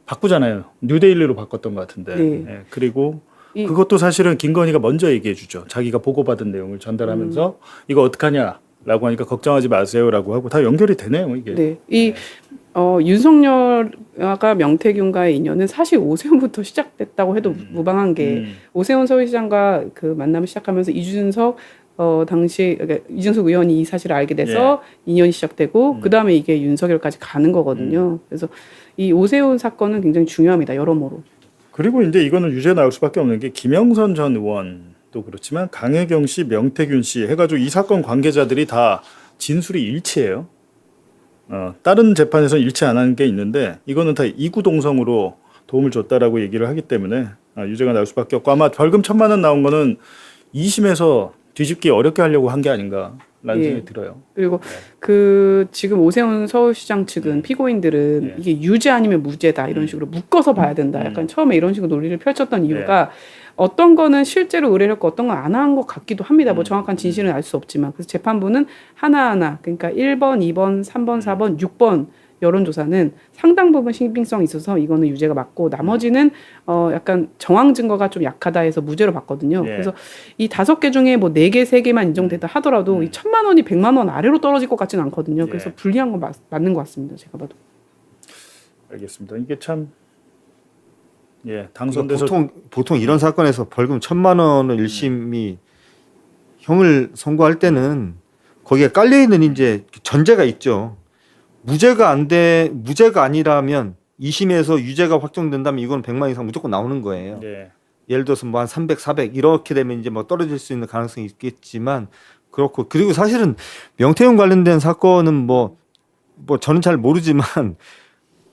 바꾸잖아요. 뉴데일리로 바꿨던 것 같은데. 네. 예, 그리고 그것도 사실은 김건희가 먼저 얘기해 주죠. 자기가 보고받은 내용을 전달하면서 이거 어떡하냐라고 하니까 걱정하지 마세요라고 하고 다 연결이 되네요. 이게. 네. 윤석열과 명태균과의 인연은 사실 오세훈부터 시작됐다고 해도 무방한 게 오세훈 서울시장과 그 만남을 시작하면서 이준석 당시 그러니까 이준석 의원이 이 사실을 알게 돼서 인연이 시작되고 그 다음에 이게 윤석열까지 가는 거거든요. 그래서 이 오세훈 사건은 굉장히 중요합니다. 여러모로. 그리고 이제 이거는 유죄 나올 수밖에 없는 게 김영선 전 의원도 그렇지만 강혜경 씨, 명태균 씨 해가지고 이 사건 관계자들이 다 진술이 일치해요. 다른 재판에서는 일치 안 하는 게 있는데 이거는 다 이구동성으로 도움을 줬다라고 얘기를 하기 때문에 유죄가 나올 수밖에 없고 아마 벌금 1,000만 원 나온 거는 2심에서 뒤집기 어렵게 하려고 한 게 아닌가라는 예. 생각이 들어요. 그리고 그 지금 오세훈 서울시장 측은 피고인들은 이게 유죄 아니면 무죄다 이런 식으로 묶어서 봐야 된다. 약간 처음에 이런 식으로 논리를 펼쳤던 이유가 어떤 거는 실제로 의뢰를 했고 어떤 건 안 한 것 같기도 합니다. 뭐 정확한 진실은 알 수 없지만. 그래서 재판부는 하나하나 그러니까 1번, 2번, 3번, 4번, 6번 여론조사는 상당 부분 신빙성이 있어서 이거는 유죄가 맞고 나머지는 약간 정황 증거가 좀 약하다 해서 무죄로 봤거든요. 예. 그래서 이 5개 중에 뭐 4개, 3개만 인정되다 하더라도 이 1,000만 원이 100만 원 아래로 떨어질 것 같지는 않거든요. 그래서 예. 불리한 건 맞는 것 같습니다. 제가 봐도. 알겠습니다. 이게 참 당선돼서 보통 이런 사건에서 벌금 1,000만 원을 1심이 형을 선고할 때는 거기에 깔려 있는 이제 전제가 있죠. 무죄가 아니라면 2심에서 유죄가 확정된다면 이건 100만 이상 무조건 나오는 거예요. 예를 들어서 뭐 한 300, 400 이렇게 되면 이제 뭐 떨어질 수 있는 가능성이 있겠지만 그렇고 그리고 사실은 명태균 관련된 사건은 뭐 저는 잘 모르지만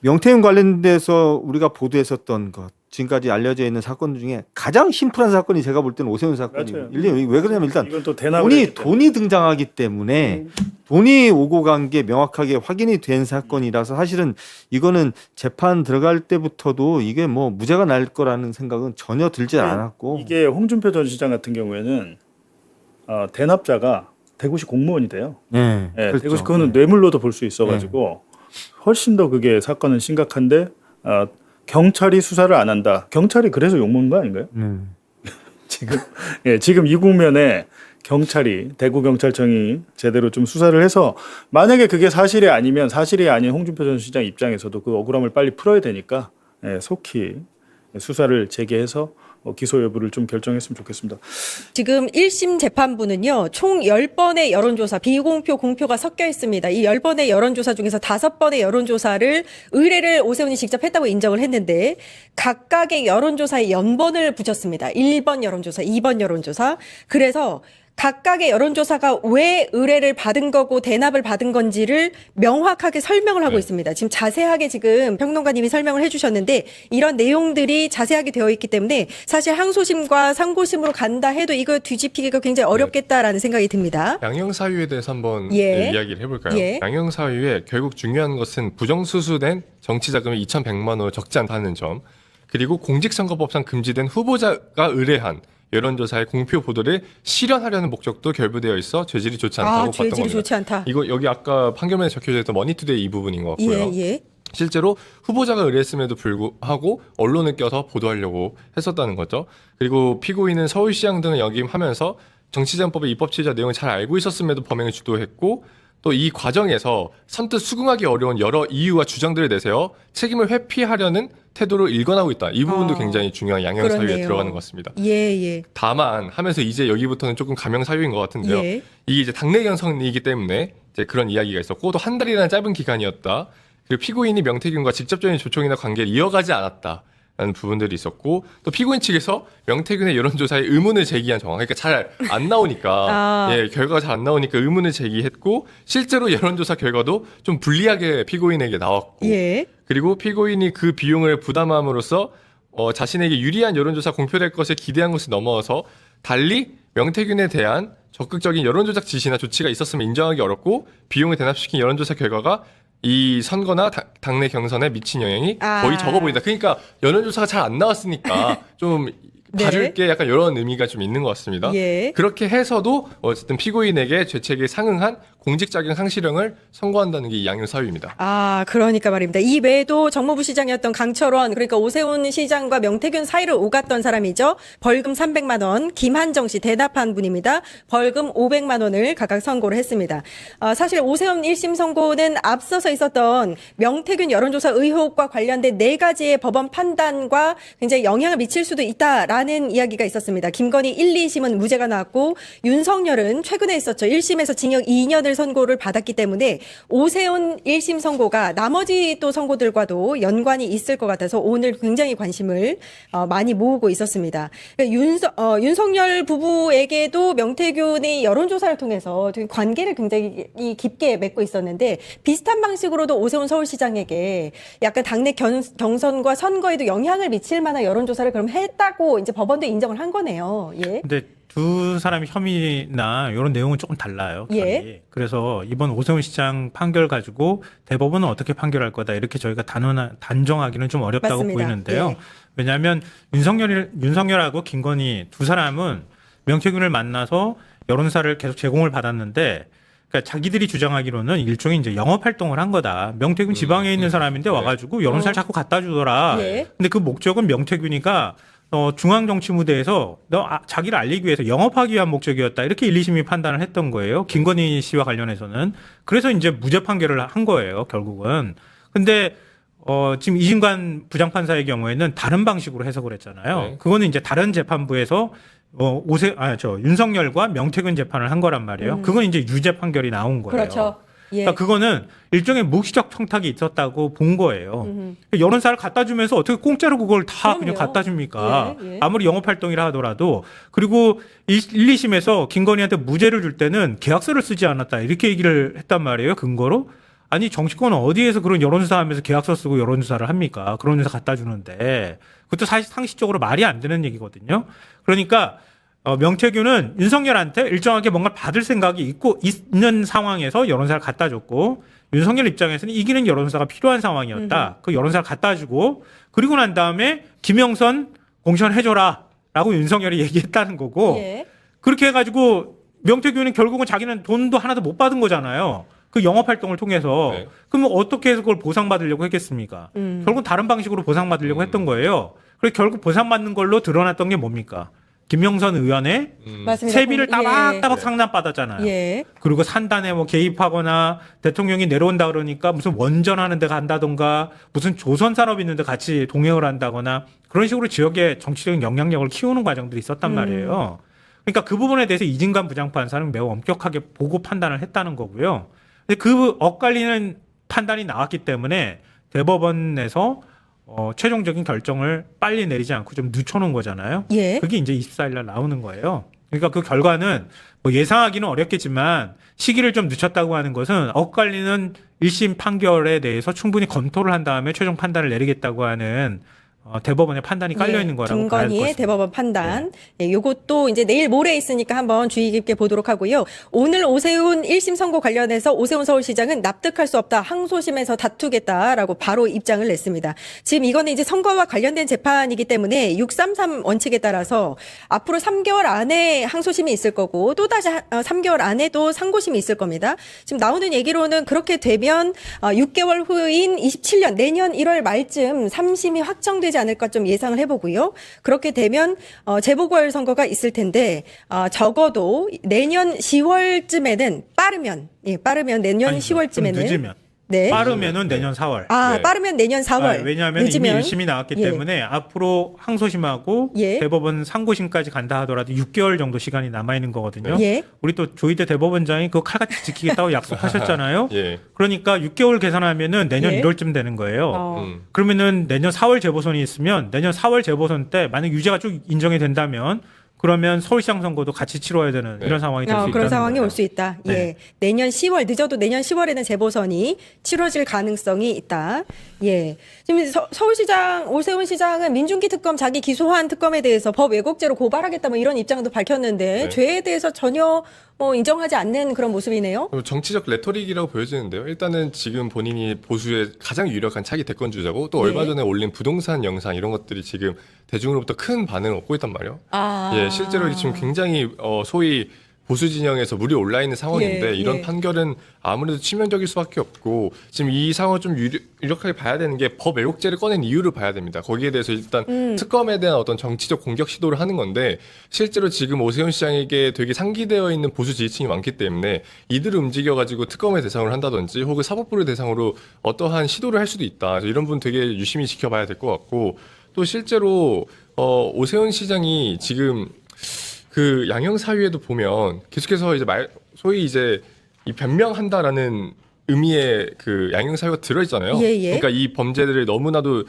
명태균 관련돼서 우리가 보도했었던 것 지금까지 알려져 있는 사건 중에 가장 심플한 사건이 제가 볼 때는 오세훈 사건이에요. 왜 그러냐면 일단 이건 또 돈이 등장하기 때문에 돈이 오고 간 게 명확하게 확인이 된 사건이라서 사실은 이거는 재판 들어갈 때부터도 이게 뭐 무죄가 날 거라는 생각은 전혀 들지 않았고 이게 홍준표 전 시장 같은 경우에는 대납자가 대구시 공무원이 돼요. 네, 그렇죠. 대구시 그거는 뇌물로도 볼 수 있어가지고 훨씬 더 그게 사건은 심각한데 경찰이 수사를 안 한다. 경찰이 그래서 욕먹는 거 아닌가요? 지금 이 국면에 경찰이 대구 경찰청이 제대로 좀 수사를 해서 만약에 그게 사실이 아니면 사실이 아닌 홍준표 전 시장 입장에서도 그 억울함을 빨리 풀어야 되니까 속히 수사를 재개해서 기소 여부를 좀 결정했으면 좋겠습니다. 지금 1심 재판부는요, 총 10번의 여론조사, 비공표, 공표가 섞여 있습니다. 이 10번의 여론조사 중에서 5번의 여론조사를 의뢰를 오세훈이 직접 했다고 인정을 했는데, 각각의 여론조사에 연번을 붙였습니다. 1번 여론조사, 2번 여론조사. 그래서 각각의 여론조사가 왜 의뢰를 받은 거고 대납을 받은 건지를 명확하게 설명을 하고 있습니다. 지금 자세하게 지금 평론가님이 설명을 해주셨는데 이런 내용들이 자세하게 되어 있기 때문에 사실 항소심과 상고심으로 간다 해도 이거 뒤집히기가 굉장히 어렵겠다라는 생각이 듭니다. 양형사유에 대해서 한번 이야기를 해볼까요? 양형사유에 결국 중요한 것은 부정수수된 정치자금이 2,100만 원을 적지 않다는 점, 그리고 공직선거법상 금지된 후보자가 의뢰한 여론조사의 공표 보도를 실현하려는 목적도 결부되어 있어 죄질이 좋지 않다고 봤던 겁니다. 죄질이 좋지 않다. 이거 여기 아까 판결문에 적혀져 있던 머니투데이 이 부분인 것 같고요. 실제로 후보자가 의뢰했음에도 불구하고 언론을 껴서 보도하려고 했었다는 거죠. 그리고 피고인은 서울시장 등을 역임하면서 정치자금법의 입법 취지와 내용을 잘 알고 있었음에도 범행을 주도했고 또 이 과정에서 선뜻 수긍하기 어려운 여러 이유와 주장들을 내세워 책임을 회피하려는 태도를 일관하고 있다. 이 부분도 굉장히 중요한 양형사유에 들어가는 것 같습니다. 다만 하면서 이제 여기부터는 조금 감형사유인 것 같은데요. 이게 이제 당내 경선이기 때문에 이제 그런 이야기가 있었고 또 한 달이라는 짧은 기간이었다. 그리고 피고인이 명태균과 직접적인 조총이나 관계를 이어가지 않았다. 라는 부분들이 있었고 또 피고인 측에서 명태균의 여론조사에 의문을 제기한 정황, 그러니까 잘 안 나오니까 결과가 잘 안 나오니까 의문을 제기했고 실제로 여론조사 결과도 좀 불리하게 피고인에게 나왔고 그리고 피고인이 그 비용을 부담함으로써 자신에게 유리한 여론조사 공표될 것을 기대한 것을 넘어서 달리 명태균에 대한 적극적인 여론조작 지시나 조치가 있었으면 인정하기 어렵고 비용을 대납시킨 여론조사 결과가 이 선거나 당내 경선에 미친 영향이 거의 적어 보인다. 그러니까 여론조사가 잘 안 나왔으니까 좀 봐줄게 약간 이런 의미가 좀 있는 것 같습니다. 그렇게 해서도 어쨌든 피고인에게 죄책에 상응한 공직자격 상실형을 선고한다는 게 이 양형사유입니다. 그러니까 말입니다. 이 외에도 정무부 시장이었던 강철원, 그러니까 오세훈 시장과 명태균 사이를 오갔던 사람이죠. 벌금 300만 원, 김한정 씨 대납한 분입니다. 벌금 500만 원을 각각 선고를 했습니다. 사실 오세훈 1심 선고는 앞서서 있었던 명태균 여론조사 의혹과 관련된 4가지의 법원 판단과 굉장히 영향을 미칠 수도 있다라는 이야기가 있었습니다. 김건희 1, 2심은 무죄가 나왔고 윤석열은 최근에 있었죠. 1심에서 징역 2년을 선고를 받았기 때문에 오세훈 1심 선고가 나머지 또 선고들과도 연관이 있을 것 같아서 오늘 굉장히 관심을 많이 모으고 있었습니다. 윤석열 부부에게도 명태균이 여론조사를 통해서 되게 관계를 굉장히 깊게 맺고 있었는데 비슷한 방식으로도 오세훈 서울시장에게 약간 당내 경선과 선거에도 영향을 미칠 만한 여론조사를 그럼 했다고 이제 법원도 인정을 한 거네요. 예. 근데 두 사람의 혐의나 이런 내용은 조금 달라요. 예. 그래서 이번 오세훈 시장 판결 가지고 대법원은 어떻게 판결할 거다 이렇게 저희가 단정하기는 좀 어렵다고 맞습니다. 보이는데요. 예. 왜냐하면 윤석열하고 김건희 두 사람은 명태균을 만나서 여론사를 계속 제공을 받았는데 그러니까 자기들이 주장하기로는 일종의 이제 영업 활동을 한 거다. 명태균 지방에 있는 사람인데 와가지고 여론사를 자꾸 갖다 주더라. 예. 근데 그 목적은 명태균이가 중앙정치무대에서 자기를 알리기 위해서 영업하기 위한 목적이었다. 이렇게 1, 2심이 판단을 했던 거예요. 김건희 씨와 관련해서는. 그래서 이제 무죄 판결을 한 거예요. 결국은. 근데 지금 이진관 부장판사의 경우에는 다른 방식으로 해석을 했잖아요. 네. 그거는 이제 다른 재판부에서 윤석열과 명태균 재판을 한 거란 말이에요. 그건 이제 유죄 판결이 나온 거예요. 그렇죠. 예. 그러니까 그거는 일종의 묵시적 청탁이 있었다고 본 거예요. 여론사를 갖다 주면서 어떻게 공짜로 그걸 다 그럼요. 그냥 갖다 줍니까? 예, 예. 아무리 영업 활동이라 하더라도. 그리고 1, 2심에서 김건희한테 무죄를 줄 때는 계약서를 쓰지 않았다. 이렇게 얘기를 했단 말이에요. 근거로. 아니 정치권은 어디에서 그런 여론조사 하면서 계약서 쓰고 여론조사를 합니까? 그런 조사 갖다 주는데 그것도 사실 상식적으로 말이 안 되는 얘기거든요. 그러니까 명태균은 윤석열한테 일정하게 뭔가 받을 생각이 있는 상황에서 여론사를 갖다 줬고 윤석열 입장에서는 이기는 여론사가 필요한 상황이었다. 그 여론사를 갖다 주고 그리고 난 다음에 김영선 공천해줘라 라고 윤석열이 얘기했다는 거고 예. 그렇게 해가지고 명태균은 결국은 자기는 돈도 하나도 못 받은 거잖아요. 그 영업활동을 통해서. 네. 그러면 어떻게 해서 그걸 보상받으려고 했겠습니까? 결국 다른 방식으로 보상받으려고 했던 거예요. 그래서 결국 보상받는 걸로 드러났던 게 뭡니까? 김영선 의원의 맞습니다. 세비를 따박따박 예. 상납받았잖아요. 예. 그리고 산단에 뭐 개입하거나 대통령이 내려온다 그러니까 무슨 원전하는 데 간다던가 무슨 조선산업 있는 데 같이 동행을 한다거나 그런 식으로 지역의 정치적인 영향력을 키우는 과정들이 있었단 말이에요. 그러니까 그 부분에 대해서 이진관 부장판사는 매우 엄격하게 보고 판단을 했다는 거고요. 근데 그 엇갈리는 판단이 나왔기 때문에 대법원에서 최종적인 결정을 빨리 내리지 않고 좀 늦춰놓은 거잖아요. 예. 그게 이제 24일 날 나오는 거예요. 그러니까 그 결과는 뭐 예상하기는 어렵겠지만 시기를 좀 늦췄다고 하는 것은 엇갈리는 1심 판결에 대해서 충분히 검토를 한 다음에 최종 판단을 내리겠다고 하는 대법원의 판단이 깔려 있는 거라고 봐야 할 것 김건희의 같습니다. 대법원 판단. 예, 요것도 이제 내일 모레 있으니까 한번 주의 깊게 보도록 하고요. 오늘 오세훈 1심 선고 관련해서 오세훈 서울시장은 납득할 수 없다. 항소심에서 다투겠다라고 바로 입장을 냈습니다. 지금 이거는 이제 선거와 관련된 재판이기 때문에 633 원칙에 따라서 앞으로 3개월 안에 항소심이 있을 거고 또다시 3개월 안에도 상고심이 있을 겁니다. 지금 나오는 얘기로는 그렇게 되면 6개월 후인 27년 내년 1월 말쯤 3심이 확정되지 않을까 좀 예상을 해보고요. 그렇게 되면 재보궐 선거가 있을 텐데 적어도 내년 10월쯤에는 빠르면 내년 아니죠. 좀 10월쯤에는 늦으면. 네. 빠르면은 내년 4월. 네. 빠르면 내년 4월. 왜냐하면 늦으면 이미 1심이 나왔기 예. 때문에 앞으로 항소심하고 예. 대법원 상고심까지 간다 하더라도 6개월 정도 시간이 남아있는 거거든요. 예. 우리 또 조희대 대법원장이 그거 칼같이 지키겠다고 약속하셨잖아요. 예. 그러니까 6개월 계산하면은 내년 예. 1월쯤 되는 거예요. 그러면은 내년 4월 재보선이 있으면 내년 4월 재보선 때 만약 유죄가 쭉 인정이 된다면 그러면 서울시장 선거도 같이 치러야 되는 이런 상황이 될 수 있다는 그런 상황이 거예요. 올 수 있다. 네. 예. 내년 10월 늦어도 내년 10월에는 재보선이 치러질 가능성이 있다. 예. 지금 서울시장 오세훈 시장은 민중기 특검 자기 기소한 특검에 대해서 법 왜곡죄로 고발하겠다 뭐 이런 입장도 밝혔는데 네. 죄에 대해서 전혀 인정하지 않는 그런 모습이네요. 정치적 레토릭이라고 보여지는데요. 일단은 지금 본인이 보수의 가장 유력한 차기 대권 주자고 또 네. 얼마 전에 올린 부동산 영상 이런 것들이 지금 대중으로부터 큰 반응을 얻고 있단 말이에요. 예, 실제로 지금 굉장히 소위 보수 진영에서 물이 올라 있는 상황인데 예, 이런 예. 판결은 아무래도 치명적일 수밖에 없고 지금 이 상황을 좀 유력하게 봐야 되는 게 법 왜곡죄를 꺼낸 이유를 봐야 됩니다. 거기에 대해서 일단 특검에 대한 어떤 정치적 공격 시도를 하는 건데 실제로 지금 오세훈 시장에게 되게 상기되어 있는 보수 지지층이 많기 때문에 이들을 움직여가지고 특검의 대상으로 한다든지 혹은 사법부를 대상으로 어떠한 시도를 할 수도 있다. 그래서 이런 부분 되게 유심히 지켜봐야 될 것 같고 또 실제로 오세훈 시장이 지금 그 양형 사유에도 보면 계속해서 이제 소위 이제 이 변명한다라는 의미의 그 양형 사유가 들어있잖아요. 예, 예. 그러니까 이 범죄들을 너무나도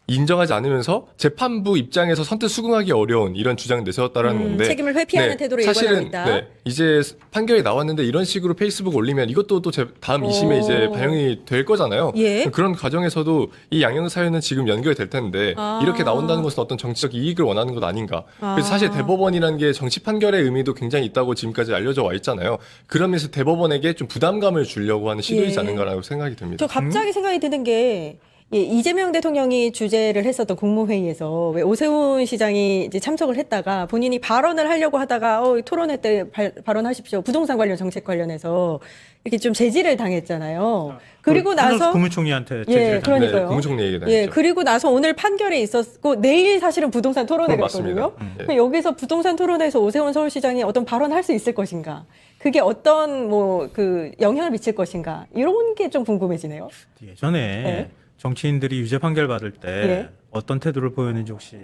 인정하지 않으면서 재판부 입장에서 선뜻 수긍하기 어려운 이런 주장을 내세웠다라는 건데 책임을 회피하는 태도를 일관하고 사실은 있다. 이제 판결이 나왔는데 이런 식으로 페이스북 올리면 이것도 또 다음 2심에 이제 반영이 될 거잖아요. 예. 그런 과정에서도 이 양형 사유는 지금 연결될 텐데 이렇게 나온다는 것은 어떤 정치적 이익을 원하는 것 아닌가. 그래서 사실 대법원이라는 게 정치 판결의 의미도 굉장히 있다고 지금까지 알려져 와 있잖아요. 그러면서 대법원에게 좀 부담감을 주려고 하는 시도이지 예. 않은가라고 생각이 듭니다. 저 갑자기 생각이 드는 게 이재명 대통령이 주재를 했었던 국무회의에서 왜 오세훈 시장이 이제 참석을 했다가 본인이 발언을 하려고 하다가 토론회 때 발언하십시오. 부동산 관련 정책 관련해서 이렇게 좀 제지를 당했잖아요. 그리고 나서 국무총리한테 예, 제지를 그러니까요. 네, 국무총리 얘기 나왔죠. 예, 그리고 나서 오늘 판결이 있었고 내일 사실은 부동산 토론회가 맞습니다. 있거든요. 예. 그럼 여기서 부동산 토론회에서 오세훈 서울시장이 어떤 발언할 수 있을 것인가? 그게 어떤 그 영향을 미칠 것인가? 이런 게 좀 궁금해지네요. 예전에 네. 정치인들이 유죄 판결 받을 때 예. 어떤 태도를 보였는지 혹시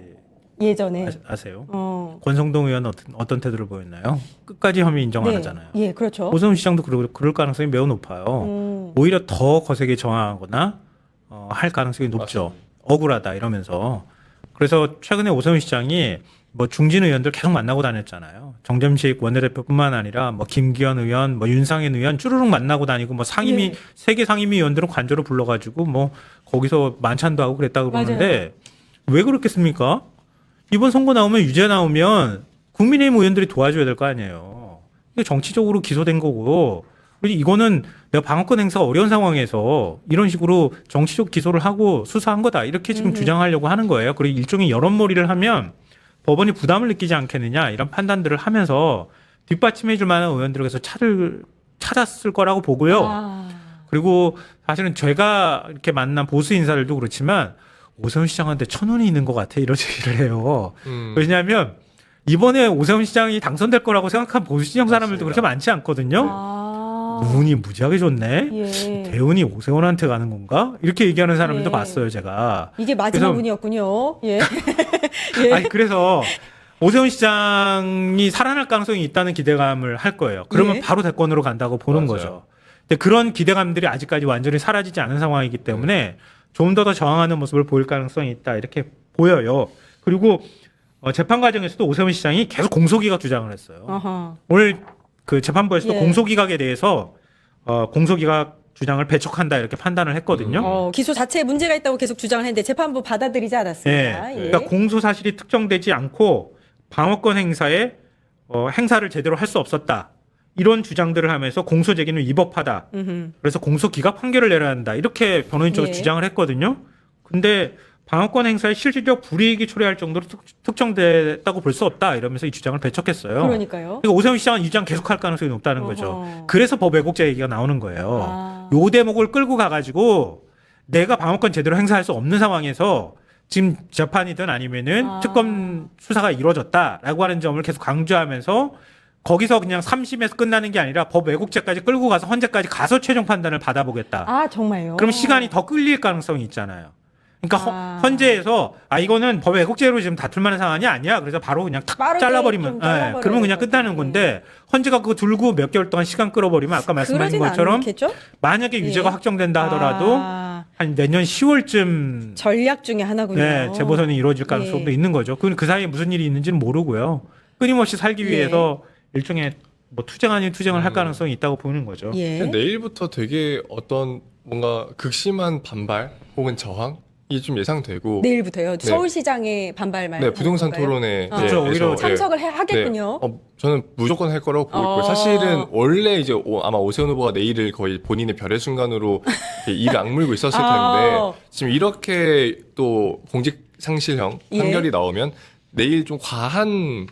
예전에 아세요? 권성동 의원은 어떤 태도를 보였나요? 끝까지 혐의 인정 안 네. 하잖아요. 예, 그렇죠. 오세훈 시장도 그럴 가능성이 매우 높아요. 오히려 더 거세게 저항하거나 할 가능성이 높죠. 맞습니다. 억울하다 이러면서. 그래서 최근에 오세훈 시장이 뭐 중진 의원들 계속 만나고 다녔잖아요. 정점식 원내대표뿐만 아니라 뭐 김기현 의원, 뭐 윤상현 의원 쭈루룩 만나고 다니고 뭐 상임위 네. 세계 상임위 의원들은 관저로 불러가지고 뭐 거기서 만찬도 하고 그랬다고 그러는데 왜 그렇겠습니까? 이번 선거 나오면 유죄 나오면 국민의힘 의원들이 도와줘야 될 거 아니에요. 이게 정치적으로 기소된 거고. 그리고 이거는 내가 방어권 행사가 어려운 상황에서 이런 식으로 정치적 기소를 하고 수사한 거다. 이렇게 지금 주장하려고 하는 거예요. 그리고 일종의 여론몰이를 하면 법원이 부담을 느끼지 않겠느냐 이런 판단들을 하면서 뒷받침해 줄 만한 의원들에게서 찾았을 거라고 보고요. 그리고 사실은 제가 이렇게 만난 보수 인사들도 그렇지만 오세훈 시장한테 천운이 있는 것 같아 이런 얘기를 해요. 왜냐하면 이번에 오세훈 시장이 당선될 거라고 생각한 보수 진영 사람들도 그렇게 많지 않거든요. 운이 무지하게 좋네. 예. 대운이 오세훈한테 가는 건가? 이렇게 얘기하는 사람들도 예. 봤어요, 제가. 이게 마지막 그래서- 운이었군요. 예. 예. 아니 그래서 오세훈 시장이 살아날 가능성이 있다는 기대감을 할 거예요. 그러면 예. 바로 대권으로 간다고 보는 맞아요. 거죠. 근데 그런 기대감들이 아직까지 완전히 사라지지 않은 상황이기 때문에 좀 더 저항하는 모습을 보일 가능성이 있다 이렇게 보여요. 그리고 재판 과정에서도 오세훈 시장이 계속 공소기각 주장을 했어요. 어허. 오늘 그 재판부에서도 예. 공소기각에 대해서 공소기각 주장을 배척한다 이렇게 판단을 했거든요. 기소 자체에 문제가 있다고 계속 주장을 했는데 재판부 받아들이지 않았습니다. 예. 예. 그러니까 공소 사실이 특정되지 않고 방어권 행사에 행사를 제대로 할 수 없었다. 이런 주장들을 하면서 공소 제기는 위법하다. 그래서 공소 기각 판결을 내려야 한다. 이렇게 변호인 쪽에서 예. 주장을 했거든요. 근데 방어권 행사에 실질적 불이익이 초래할 정도로 특정됐다고 볼 수 없다. 이러면서 이 주장을 배척했어요. 그러니까요. 그러니까 오세훈 시장은 이 주장 계속할 가능성이 높다는 거죠. 어허. 그래서 법 왜곡죄 얘기가 나오는 거예요. 아. 요 대목을 끌고 가가지고 내가 방어권 제대로 행사할 수 없는 상황에서 지금 재판이든 아니면은 특검 수사가 이루어졌다라고 하는 점을 계속 강조하면서 거기서 그냥 3심에서 끝나는 게 아니라 법 왜곡죄까지 끌고 가서 헌재까지 가서 최종 판단을 받아보겠다. 아, 정말요? 그럼 시간이 더 끌릴 가능성이 있잖아요. 그러니까 아. 헌재에서 이거는 법 왜곡죄로 지금 다툴 만한 상황이 아니야. 그래서 바로 그냥 탁 빠르게 잘라버리면 좀 잘라버려야 그러면 그냥 될 것 끝나는 같아요. 건데 헌재가 그거 들고 몇 개월 동안 시간 끌어버리면 아까 말씀하신 그러진 것처럼 않겠죠? 만약에 유죄가 예. 확정된다 하더라도 아, 한 내년 10월쯤 전략 중에 하나군요. 네, 재보선이 이루어질 가능성도 예. 있는 거죠. 그 사이에 무슨 일이 있는지는 모르고요. 끊임없이 살기 예. 위해서 일종의 뭐 투쟁 아닌 투쟁을 할 가능성이 있다고 보는 거죠. 예. 내일부터 되게 어떤 뭔가 극심한 반발 혹은 저항이 좀 예상되고 내일부터요. 서울시장의 반발 말. 네, 부동산 토론회 그렇죠. 오히려 참석을 하겠군요. 저는 무조건 할 거라고 보고 있고요. 사실은 원래 이제 아마 오세훈 후보가 내일을 거의 본인의 별의 순간으로 이를 악물고 있었을 텐데 지금 이렇게 또 공직 상실형 판결이 나오면 내일 좀 과한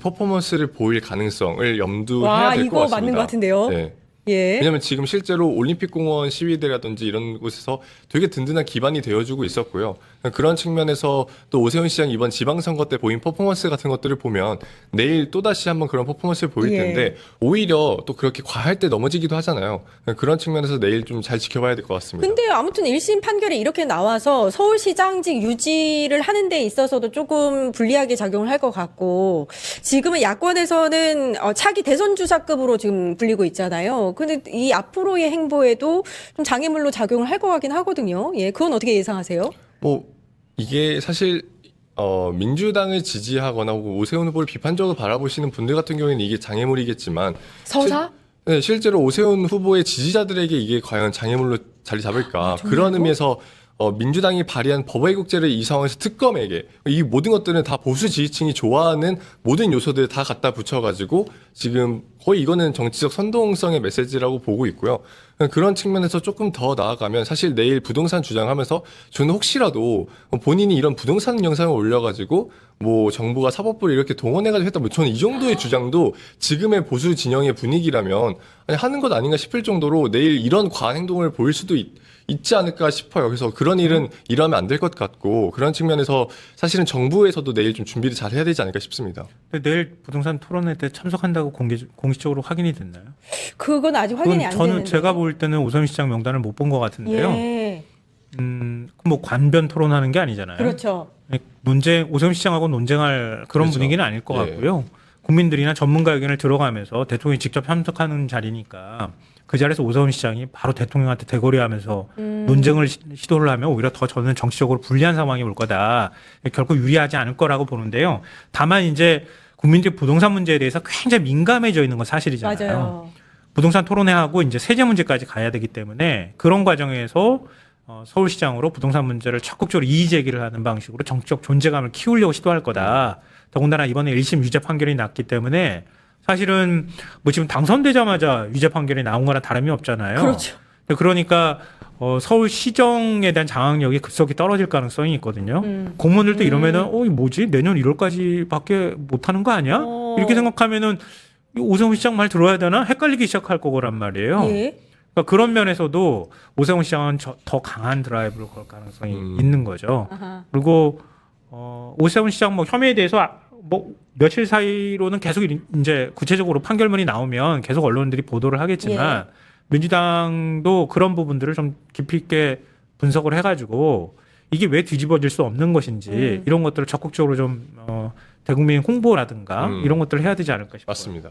퍼포먼스를 보일 가능성을 염두해야 될 것 이거 같습니다. 맞는 것 같은데요. 네. 예. 왜냐하면 지금 실제로 올림픽공원 시위대라든지 이런 곳에서 되게 든든한 기반이 되어주고 있었고요. 그런 측면에서 또 오세훈 시장이 이번 지방선거 때 보인 퍼포먼스 같은 것들을 보면 내일 또다시 한번 그런 퍼포먼스를 보일 텐데 오히려 또 그렇게 과할 때 넘어지기도 하잖아요. 그런 측면에서 내일 좀 잘 지켜봐야 될 것 같습니다. 근데 아무튼 1심 판결이 이렇게 나와서 서울시장직 유지를 하는 데 있어서도 조금 불리하게 작용을 할 것 같고 지금은 야권에서는 차기 대선주자급으로 지금 불리고 있잖아요. 근데 이 앞으로의 행보에도 좀 장애물로 작용을 할 것 같긴 하거든요. 예, 그건 어떻게 예상하세요? 뭐 이게 사실 민주당을 지지하거나 혹은 오세훈 후보를 비판적으로 바라보시는 분들 같은 경우에는 이게 장애물이겠지만 서사? 네, 실제로 오세훈 후보의 지지자들에게 이게 과연 장애물로 자리 잡을까? 그런 의미에서 민주당이 발의한 법외국제를 이 상황에서 특검에게 이 모든 것들은 다 보수 지지층이 좋아하는 모든 요소들을 다 갖다 붙여가지고 지금 거의 이거는 정치적 선동성의 메시지라고 보고 있고요. 그런 측면에서 조금 더 나아가면 사실 내일 부동산 주장하면서 저는 혹시라도 본인이 이런 부동산 영상을 올려가지고 뭐 정부가 사법부를 이렇게 동원해가지고 했다. 뭐 저는 이 정도의 주장도 지금의 보수 진영의 분위기라면 아니, 하는 것 아닌가 싶을 정도로 내일 이런 과한 행동을 보일 수도 있지 않을까 싶어요. 그래서 그런 일은 일어나면 안 될 것 같고 그런 측면에서 사실은 정부에서도 내일 좀 준비를 잘 해야 되지 않을까 싶습니다. 근데 내일 부동산 토론회 때 참석한다고 공식적으로 확인이 됐나요? 그건 아직 확인이 안 저는 되는데. 제가 볼 때는 오세훈 시장 명단을 못 본 것 같은데요. 예. 뭐 관변 토론하는 게 아니잖아요. 그렇죠. 오세훈 시장하고 논쟁할 그런 그렇죠. 분위기는 아닐 것 예. 같고요. 국민들이나 전문가 의견을 들어가면서 대통령이 직접 참석하는 자리니까 그 자리에서 오세훈 시장이 바로 대통령한테 대거리하면서 논쟁을 시도를 하면 오히려 더 저는 정치적으로 불리한 상황이 올 거다. 결코 유리하지 않을 거라고 보는데요. 다만 이제 국민들이 부동산 문제에 대해서 굉장히 민감해져 있는 건 사실이잖아요. 맞아요. 부동산 토론회하고 이제 세제 문제까지 가야 되기 때문에 그런 과정에서 서울시장으로 부동산 문제를 적극적으로 이의 제기를 하는 방식으로 정치적 존재감을 키우려고 시도할 거다. 더군다나 이번에 1심 유죄 판결이 났기 때문에 사실은 뭐 지금 당선되자마자 유죄 판결이 나온 거랑 다름이 없잖아요. 그렇죠. 그러니까 서울시정에 대한 장악력이 급속히 떨어질 가능성이 있거든요. 공무원들도 이러면은 이게 뭐지? 내년 1월까지밖에 못하는 거 아니야? 이렇게 생각하면은 오세훈 시장 말 들어야 되나? 헷갈리기 시작할 거란 말이에요. 예. 그러니까 그런 면에서도 오세훈 시장은 더 강한 드라이브를 걸 가능성이 있는 거죠. 아하. 그리고 오세훈 시장 뭐 혐의에 대해서 뭐 며칠 사이로는 계속 이제 구체적으로 판결문이 나오면 계속 언론들이 보도를 하겠지만 민주당도 그런 부분들을 좀 깊이 있게 분석을 해가지고 이게 왜 뒤집어질 수 없는 것인지 이런 것들을 적극적으로 좀 대국민 홍보라든가 이런 것들을 해야 되지 않을까 싶어요. 맞습니다.